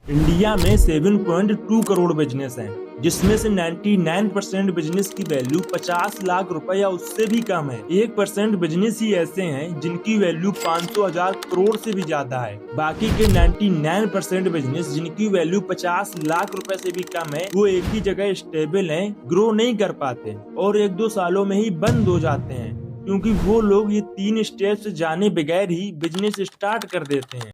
India में 7.2 crore business हैं, जिसमें से 99% बिजनेस की वैल्यू 50 लाख रुपए या उससे भी कम है। 1% बिजनेस ही ऐसे हैं जिनकी वैल्यू 500,000 करोड़ से भी ज्यादा है। बाकी के 99% बिजनेस जिनकी वैल्यू 50 लाख रुपए से भी कम है, वो एक ही जगह स्टेबल हैं, ग्रो नहीं कर पाते और 1-2 सालों में ही बंद हो जाते हैं, क्योंकि वो लोग ये 3 स्टेप्स जाने बगैर ही बिजनेस स्टार्ट कर देते हैं।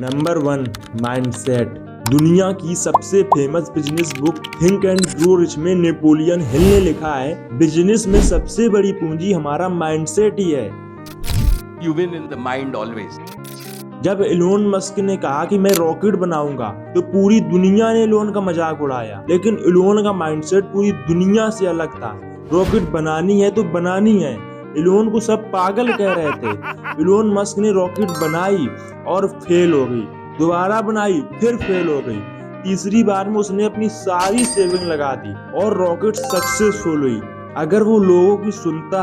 Number 1, mindset. दुनिया की सबसे famous business book think and grow rich में नेपोलियन हिल ने लिखा है, बिजनेस में सबसे बड़ी पूंजी हमारा माइंडसेट ही है। You win in the mind always. जब इलोन मस्क ने कहा कि मैं रॉकेट बनाऊंगा, तो पूरी दुनिया ने इलोन का मजाक उड़ाया, लेकिन इलोन का माइंडसेट पूरी दुनिया से अलग था। रॉकेट बनानी है तो बनानी है। इलोन को सब पागल कह रहे थे। इलोन मस्क ने रॉकेट बनाई और फेल हो गई, दोबारा बनाई फिर फेल हो गई। तीसरी बार में उसने अपनी सारी सेविंग लगा दी और रॉकेट सक्सेसफुल हुई। अगर वो लोगों की सुनता,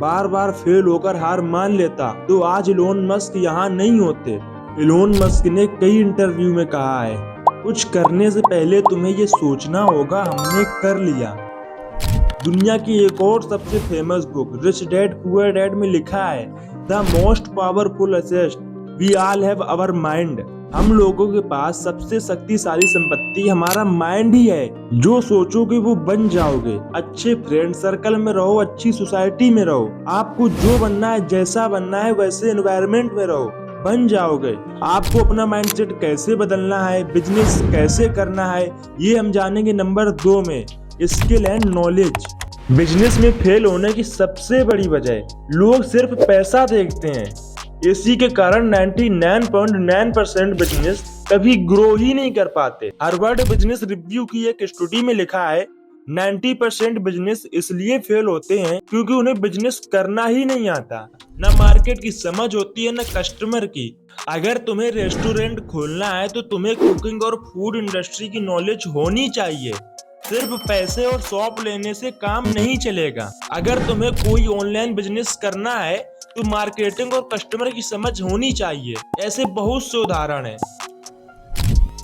बार बार फेल होकर हार मान लेता, तो आज इलोन मस्क यहाँ नहीं होते। इलोन मस्क ने कई इंटरव्यू में कहा है, कुछ करने से पहले तुम्हें ये सोचना होगा हमने कर लिया। दुनिया की एक और सबसे famous book rich dad poor dad में लिखा है, the most powerful asset we all have our mind. हम लोगों के पास सबसे शक्तिशाली संपत्ति हमारा माइंड ही है। जो सोचोगे वो बन जाओगे। अच्छे फ्रेंड सर्कल में रहो, अच्छी सोसाइटी में रहो। आपको जो बनना है, जैसा बनना है, वैसे एनवायरनमेंट में रहो, बन जाओगे। आपको अपना माइंडसेट कैसे बदलना है, बिजनेस कैसे करना है, ये हम जानेंगे नंबर 2 में, स्किल एंड नॉलेज। बिजनेस में फेल होने की सबसे बड़ी वजह लोग सिर्फ पैसा देखते हैं। इसी के कारण 99.9% बिजनेस कभी ग्रो ही नहीं कर पाते। हार्वर्ड बिजनेस रिव्यू की एक स्टडी में लिखा है, 90% बिजनेस इसलिए फेल होते हैं क्योंकि उन्हें बिजनेस करना ही नहीं आता। न मार्केट की समझ होती है, न कस्टमर की। अगर तुम्हें रेस्टोरेंट खोलना है तो तुम्हें कुकिंग और फूड इंडस्ट्री की नॉलेज होनी चाहिए। सिर्फ पैसे और शॉप लेने से काम नहीं चलेगा। अगर तुम्हें कोई ऑनलाइन बिजनेस करना है तो मार्केटिंग और कस्टमर की समझ होनी चाहिए। ऐसे बहुत से उदाहरण हैं।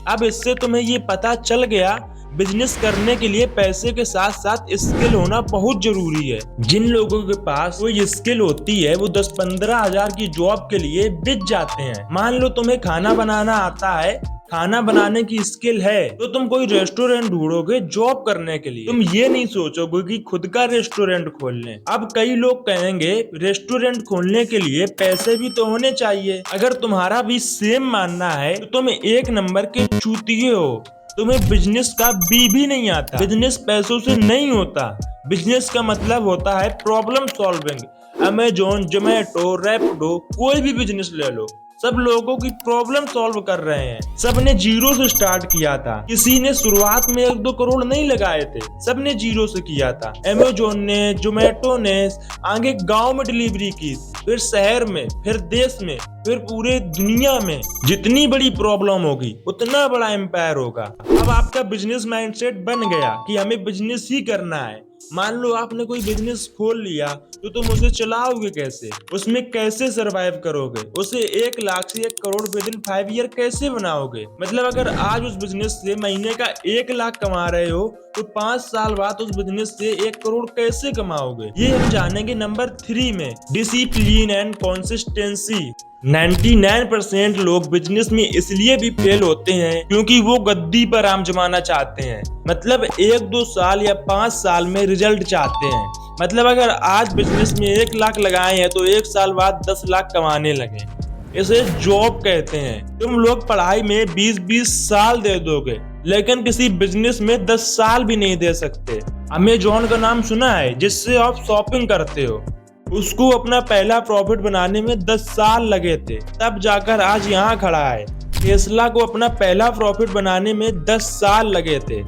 अब इससे तुम्हें ये पता चल गया, बिजनेस करने के लिए पैसे के साथ साथ स्किल होना बहुत जरूरी है। जिन लोगों के पास कोई स्किल होती है वो 10-15 हजार की जॉब के लिए बिक जाते हैं। मान लो तुम्हें खाना बनाना आता है, खाना बनाने की स्किल है, तो तुम कोई रेस्टोरेंट ढूंढोगे जॉब करने के लिए। तुम ये नहीं सोचोगे कि खुद का रेस्टोरेंट खोल लें। अब कई लोग कहेंगे रेस्टोरेंट खोलने के लिए पैसे भी तो होने चाहिए। अगर तुम्हारा भी सेम मानना है तो तुम 1 नंबर के चूतिए हो। तुम्हें बिजनेस का बी भी नहीं आता। बिजनेस पैसों से नहीं होता। बिजनेस का मतलब होता है problem solving. Amazon, Zomato, Rapido, कोई भी बिजनेस ले लो, सब लोगों की प्रॉब्लम सॉल्व कर रहे हैं। सबने जीरो से स्टार्ट किया था। किसी ने शुरुआत में 1-2 करोड़ नहीं लगाए थे, सबने जीरो से किया था। अमेजोन ने, जोमेटो ने आगे गांव में डिलीवरी की, फिर शहर में, फिर देश में, फिर पूरे दुनिया में। जितनी बड़ी प्रॉब्लम होगी उतना बड़ा एम्पायर होगा। अब आपका बिजनेस माइंडसेट बन गया कि हमें बिजनेस ही करना है। मान लो आपने कोई बिजनेस खोल लिया, तो तुम उसे चलाओगे कैसे, उसमें कैसे सरवाइव करोगे, उसे 1 लाख से 1 करोड़ विदिन 5 ईयर कैसे बनाओगे। मतलब अगर आज उस बिजनेस से महीने का 1 लाख कमा रहे हो, तो 5 साल बाद उस बिजनेस से 1 करोड़ कैसे कमाओगे, ये हम जानेंगे नंबर 3 में, डिसिप्लिन एंड कंसिस्टेंसी। 99% लोग बिजनेस में इसलिए भी फेल होते हैं क्योंकि वो गद्दी पर आम जमाना चाहते हैं। मतलब 1-2 साल या 5 साल में रिजल्ट चाहते हैं। मतलब अगर आज बिजनेस में 1 लाख लगाए हैं तो 1 साल बाद 10 लाख कमाने लगे। इसे जॉब कहते हैं। तुम लोग पढ़ाई में 20-20 साल दे दोगे, लेकिन किसी बिजनेस में 10 साल भी नहीं दे सकते। अमेजोन का नाम सुना है, जिससे आप शॉपिंग करते हो। उसको अपना पहला प्रॉफिट बनाने में 10 साल लगे थे, तब जाकर आज यहाँ खड़ा है। टेस्ला को अपना पहला प्रॉफिट बनाने में 10 साल लगे थे,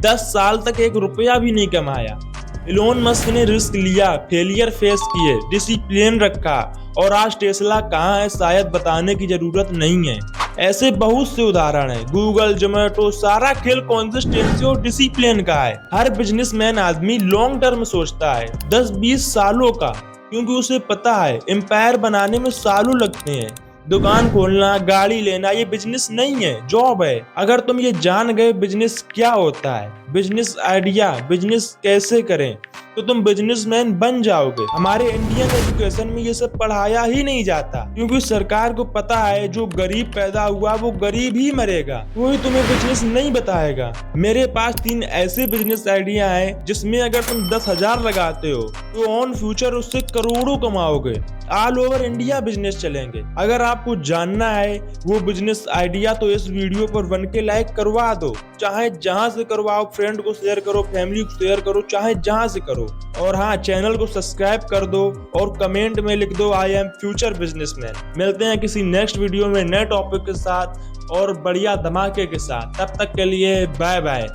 10 साल तक 1 रुपया भी नहीं कमाया। इलोन मस्क ने रिस्क लिया, फेलियर फेस किए, डिसिप्लिन रखा, और आज टेस्ला कहाँ है शायद बताने की जरूरत नहीं है। ऐसे बहुत से उदाहरण हैं। गूगल, जोमेटो, सारा खेल कंसिस्टेंसी और डिसिप्लिन का है। हर बिजनेसमैन आदमी लॉन्ग टर्म सोचता है, 10-20 सालों का, क्योंकि उसे पता है एम्पायर बनाने में सालों लगते हैं। दुकान खोलना, गाड़ी लेना ये बिजनेस नहीं है, जॉब है। अगर तुम ये जान गए बिजनेस क्या होता है, बिजनेस आइडिया, बिजनेस कैसे करें, तो तुम बिजनेसमैन बन जाओगे। हमारे इंडियन एजुकेशन में ये सब पढ़ाया ही नहीं जाता, क्योंकि सरकार को पता है जो गरीब पैदा हुआ वो गरीब ही मरेगा, कोई तुम्हें बिजनेस नहीं बताएगा। मेरे पास 3 ऐसे बिजनेस आइडिया हैं जिसमें अगर तुम 10,000 लगाते हो तो ऑन फ्यूचर उससे करोड़ों कमाओगे। ऑल ओवर इंडिया बिजनेस चलेंगे। अगर आपको जानना है वो बिजनेस आइडिया तो इस वीडियो पर 1K लाइक करवा दो, चाहे जहां से करवाओ, फ्रेंड को शेयर करो, फैमिली को शेयर करो, चाहे जहां से करो। और हाँ, चैनल को सब्सक्राइब कर दो और कमेंट में लिख दो आई एम फ्यूचर बिजनेसमैन। मिलते हैं किसी नेक्स्ट वीडियो में नए टॉपिक के साथ और बढ़िया धमाके के साथ। तब तक के लिए बाय बाय।